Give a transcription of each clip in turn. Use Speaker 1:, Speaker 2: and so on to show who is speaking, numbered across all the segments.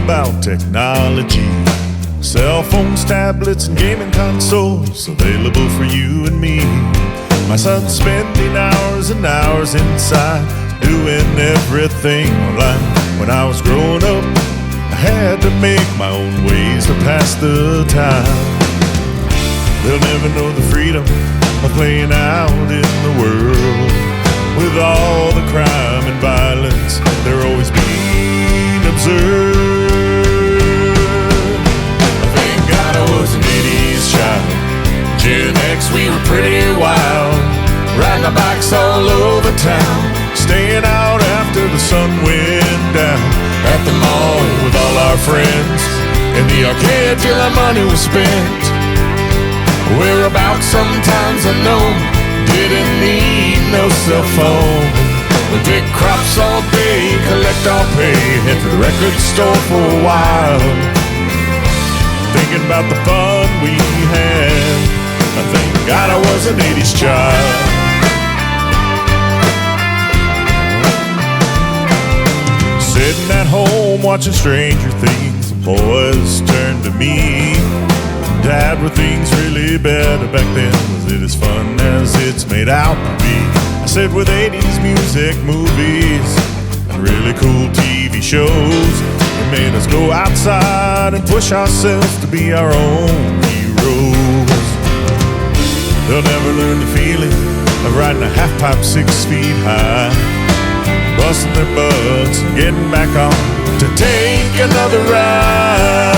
Speaker 1: about technology. Cell phones, tablets, and gaming consoles available for you and me. My son's spending hours and hours inside, doing everything online. When I was growing up, I had to make my own ways to pass the time. They'll never know the freedom of playing out in the world. With all the crime and violence, they're always being observed. I thank God I was an 80's child. Gen X, we were pretty wild, riding our bikes all over town, staying out after the sun went down, at the mall with all our friends, in the arcade till our money was spent. Whereabouts sometimes unknown, didn't need no cell phone. We pick crops all day, collect our pay, head to the record store for a while, thinking about the fun we had. I thank God I was an 80's child. Sitting at home watching Stranger Things, the boys turned to me. Dad, were things really better back then? Was it as fun as it's made out to be? I said, with 80's music, movies, and really cool TV shows, it made us go outside and push ourselves to be our own heroes. They'll never learn the feeling of riding a half-pipe 6 feet high, busting their butts and getting back on to take another ride.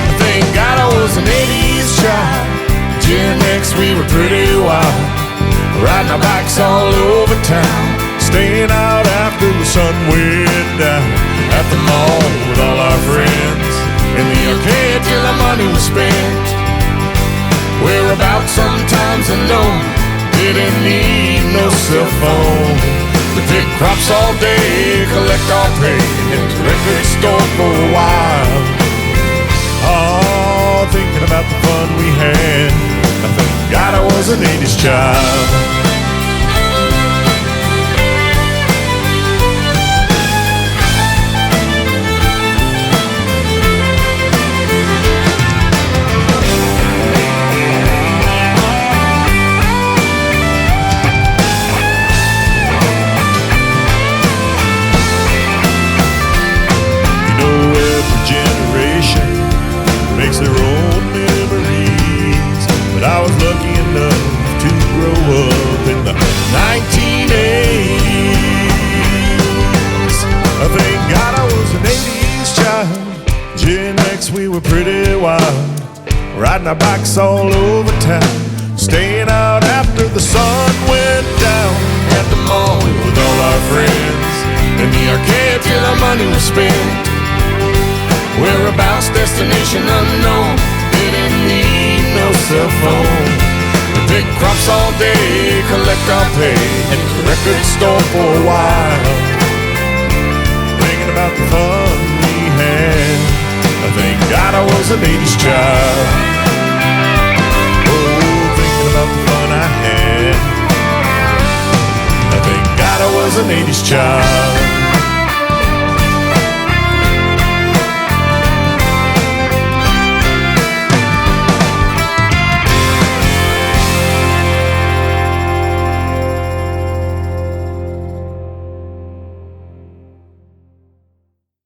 Speaker 1: I thank God I was an 80's child. Gen X, we were pretty wild, riding our bikes all over town, staying out after the sun went down, at the mall with all our friends, in the arcade till our money was spent. Whereabouts sometimes unknown, didn't need no cell phone. We pick crops all day, collect our pay, hit the record store for a while. Oh, thinking about the fun we had. I thank God I was an 80's child. Makes their own memories, but I was lucky enough to grow up in the 1980s. I thank God I was an 80's child. Gen X, we were pretty wild, riding our bikes all over town, staying out after the sun went down, at the mall with all our friends, in the arcade till our money was spent. Whereabouts, destination unknown, didn't need no cell phone. We pick crops all day, collect our pay, hit the record store for a while, thinking about the fun we had. I thank God I was an 80's child. Oh, thinking about the fun I had. I thank God I was an 80's child.